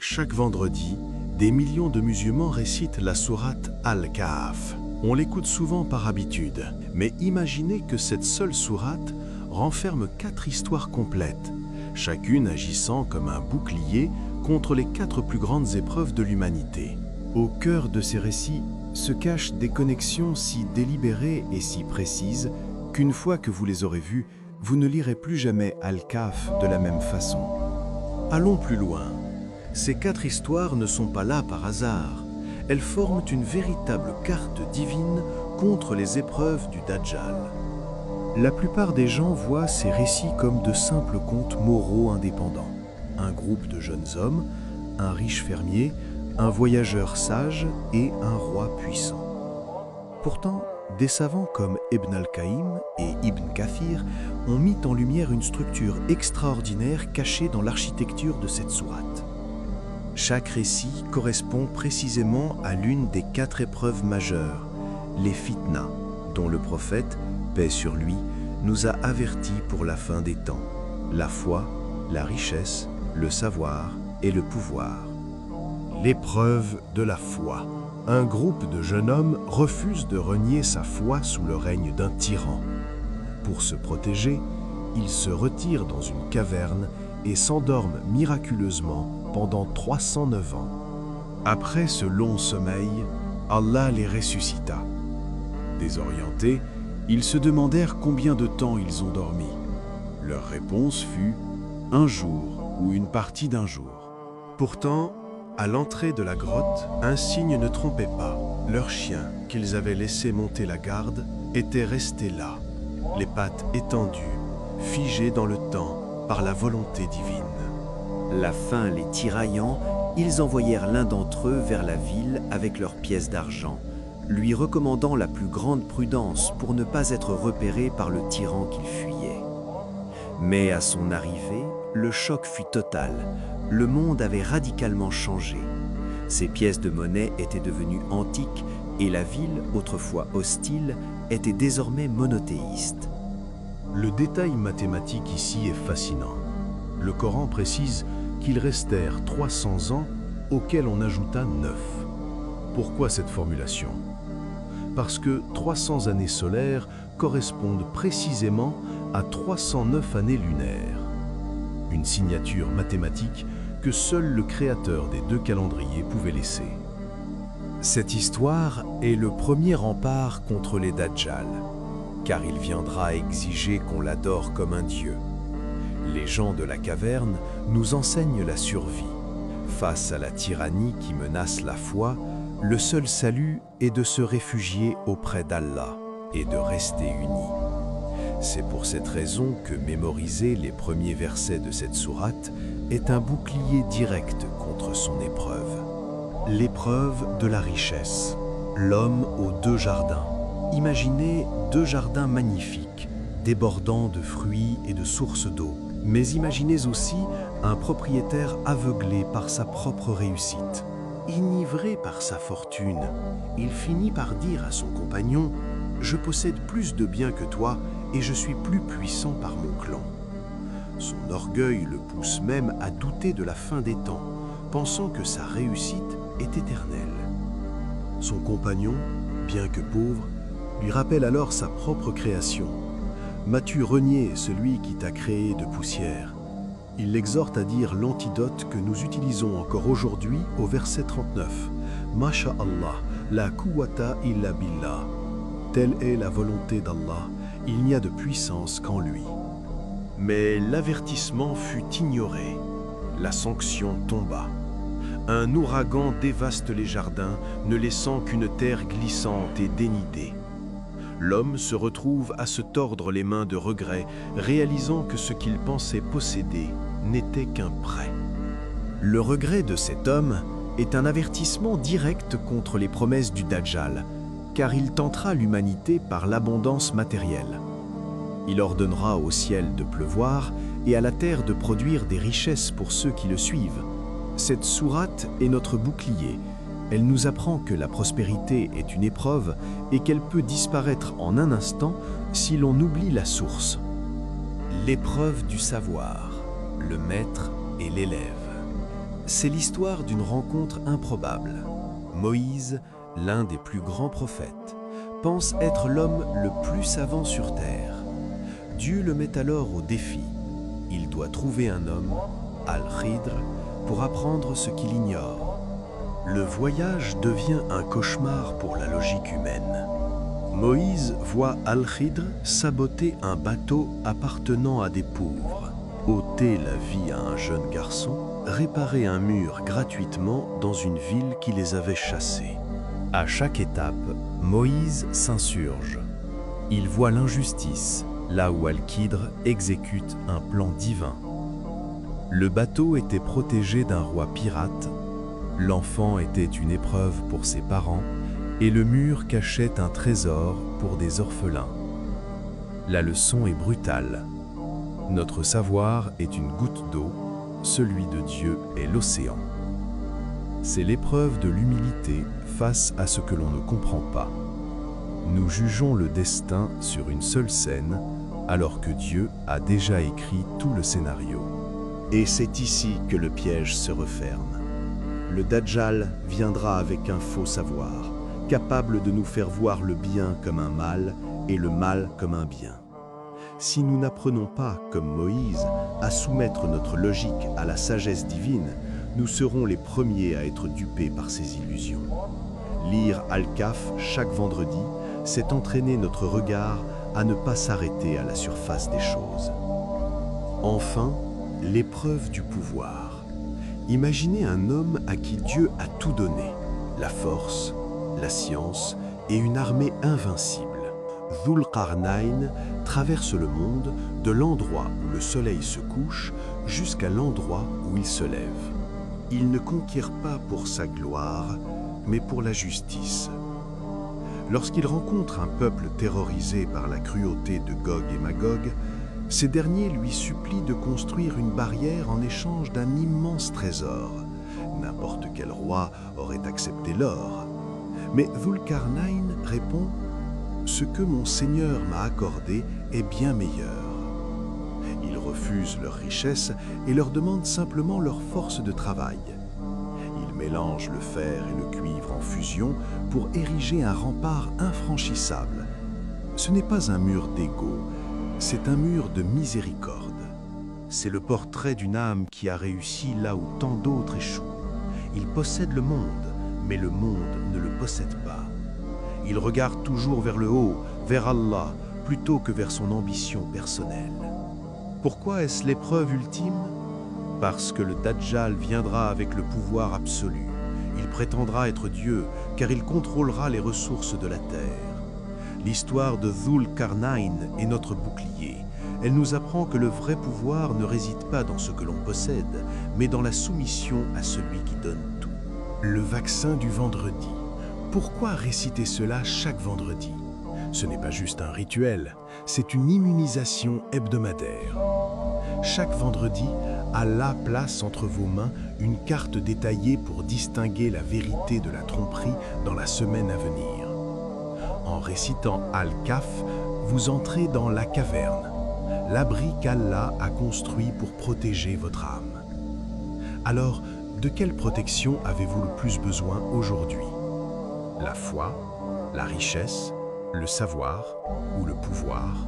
Chaque vendredi, des millions de musulmans récitent la sourate Al-Kahf. On l'écoute souvent par habitude, mais imaginez que cette seule sourate renferme 4 histoires complètes, chacune agissant comme un bouclier contre les 4 plus grandes épreuves de l'humanité. Au cœur de ces récits se cachent des connexions si délibérées et si précises qu'une fois que vous les aurez vues, vous ne lirez plus jamais Al-Kahf de la même façon. Allons plus loin. Ces 4 histoires ne sont pas là par hasard. Elles forment une véritable carte divine contre les épreuves du Dajjal. La plupart des gens voient ces récits comme de simples contes moraux indépendants. Un groupe de jeunes hommes, un riche fermier, un voyageur sage et un roi puissant. Pourtant, des savants comme Ibn al-Qayyim et Ibn Kathir ont mis en lumière une structure extraordinaire cachée dans l'architecture de cette sourate. Chaque récit correspond précisément à l'une des 4 épreuves majeures, les fitna, dont le prophète, paix sur lui, nous a avertis pour la fin des temps, la foi, la richesse, le savoir et le pouvoir. L'épreuve de la foi. Un groupe de jeunes hommes refuse de renier sa foi sous le règne d'un tyran. Pour se protéger, ils se retirent dans une caverne et s'endorment miraculeusement pendant 309 ans. Après ce long sommeil, Allah les ressuscita. Désorientés, ils se demandèrent combien de temps ils ont dormi. Leur réponse fut « un jour ou une partie d'un jour ». Pourtant, à l'entrée de la grotte, un signe ne trompait pas. Leur chien, qu'ils avaient laissé monter la garde, était resté là, les pattes étendues, figées dans le temps par la volonté divine. La faim les tiraillant, ils envoyèrent l'un d'entre eux vers la ville avec leurs pièces d'argent, lui recommandant la plus grande prudence pour ne pas être repéré par le tyran qu'il fuyait. Mais à son arrivée, le choc fut total. Le monde avait radicalement changé. Ces pièces de monnaie étaient devenues antiques et la ville, autrefois hostile, était désormais monothéiste. Le détail mathématique ici est fascinant. Le Coran précise qu'ils restèrent 300 ans auxquels on ajouta 9. Pourquoi cette formulation? Parce que 300 années solaires correspondent précisément à 309 années lunaires. Une signature mathématique que seul le créateur des 2 calendriers pouvait laisser. Cette histoire est le premier rempart contre les Dajjal, car il viendra exiger qu'on l'adore comme un dieu. Les gens de la caverne nous enseignent la survie. Face à la tyrannie qui menace la foi, le seul salut est de se réfugier auprès d'Allah et de rester unis. C'est pour cette raison que mémoriser les premiers versets de cette sourate est un bouclier direct contre son épreuve. L'épreuve de la richesse. L'homme aux 2 jardins. Imaginez 2 jardins magnifiques, débordant de fruits et de sources d'eau. Mais imaginez aussi un propriétaire aveuglé par sa propre réussite. Enivré par sa fortune, il finit par dire à son compagnon « Je possède plus de biens que toi et je suis plus puissant par mon clan. » Son orgueil le pousse même à douter de la fin des temps, pensant que sa réussite est éternelle. Son compagnon, bien que pauvre, lui rappelle alors sa propre création. « M'as-tu renié celui qui t'a créé de poussière ?» Il l'exhorte à dire l'antidote que nous utilisons encore aujourd'hui au verset 39. « Masha'Allah, la quwwata illa billah. » Telle est la volonté d'Allah, il n'y a de puissance qu'en lui. Mais l'avertissement fut ignoré. La sanction tomba. Un ouragan dévaste les jardins, ne laissant qu'une terre glissante et dénudée. L'homme se retrouve à se tordre les mains de regret, réalisant que ce qu'il pensait posséder n'était qu'un prêt. Le regret de cet homme est un avertissement direct contre les promesses du Dajjal, car il tentera l'humanité par l'abondance matérielle. Il ordonnera au ciel de pleuvoir et à la terre de produire des richesses pour ceux qui le suivent. Cette sourate est notre bouclier. Elle nous apprend que la prospérité est une épreuve et qu'elle peut disparaître en un instant si l'on oublie la source. L'épreuve du savoir, le maître et l'élève. C'est l'histoire d'une rencontre improbable. Moïse, l'un des plus grands prophètes, pense être l'homme le plus savant sur terre. Dieu le met alors au défi. Il doit trouver un homme, Al-Khidr, pour apprendre ce qu'il ignore. Le voyage devient un cauchemar pour la logique humaine. Moïse voit Al-Khidr saboter un bateau appartenant à des pauvres, ôter la vie à un jeune garçon, réparer un mur gratuitement dans une ville qui les avait chassés. À chaque étape, Moïse s'insurge. Il voit l'injustice, là où Al-Khidr exécute un plan divin. Le bateau était protégé d'un roi pirate, l'enfant était une épreuve pour ses parents, et le mur cachait un trésor pour des orphelins. La leçon est brutale. Notre savoir est une goutte d'eau, celui de Dieu est l'océan. C'est l'épreuve de l'humilité face à ce que l'on ne comprend pas. Nous jugeons le destin sur une seule scène, alors que Dieu a déjà écrit tout le scénario. Et c'est ici que le piège se referme. Le Dajjal viendra avec un faux savoir, capable de nous faire voir le bien comme un mal et le mal comme un bien. Si nous n'apprenons pas, comme Moïse, à soumettre notre logique à la sagesse divine, nous serons les premiers à être dupés par ces illusions. Lire Al-Kahf chaque vendredi, c'est entraîner notre regard à ne pas s'arrêter à la surface des choses. Enfin, l'épreuve du pouvoir. Imaginez un homme à qui Dieu a tout donné, la force, la science et une armée invincible. Dhul Qarnayn traverse le monde de l'endroit où le soleil se couche jusqu'à l'endroit où il se lève. Il ne conquiert pas pour sa gloire, mais pour la justice. Lorsqu'il rencontre un peuple terrorisé par la cruauté de Gog et Magog, ces derniers lui supplient de construire une barrière en échange d'un immense trésor. N'importe quel roi aurait accepté l'or. Mais Dhul Qarnayn répond « Ce que mon Seigneur m'a accordé est bien meilleur ». Il refuse leur richesse et leur demande simplement leur force de travail. Il mélange le fer et le cuivre en fusion pour ériger un rempart infranchissable. Ce n'est pas un mur d'ego, c'est un mur de miséricorde. C'est le portrait d'une âme qui a réussi là où tant d'autres échouent. Il possède le monde, mais le monde ne le possède pas. Il regarde toujours vers le haut, vers Allah, plutôt que vers son ambition personnelle. Pourquoi est-ce l'épreuve ultime? Parce que le Dajjal viendra avec le pouvoir absolu. Il prétendra être Dieu, car il contrôlera les ressources de la terre. L'histoire de Dhul Qarnayn est notre bouclier. Elle nous apprend que le vrai pouvoir ne réside pas dans ce que l'on possède, mais dans la soumission à celui qui donne tout. Le vaccin du vendredi. Pourquoi réciter cela chaque vendredi? Ce n'est pas juste un rituel, c'est une immunisation hebdomadaire. Chaque vendredi, Allah place entre vos mains une carte détaillée pour distinguer la vérité de la tromperie dans la semaine à venir. En récitant Al-Kahf, vous entrez dans la caverne, l'abri qu'Allah a construit pour protéger votre âme. Alors, de quelle protection avez-vous le plus besoin aujourd'hui? La foi, la richesse, le savoir ou le pouvoir?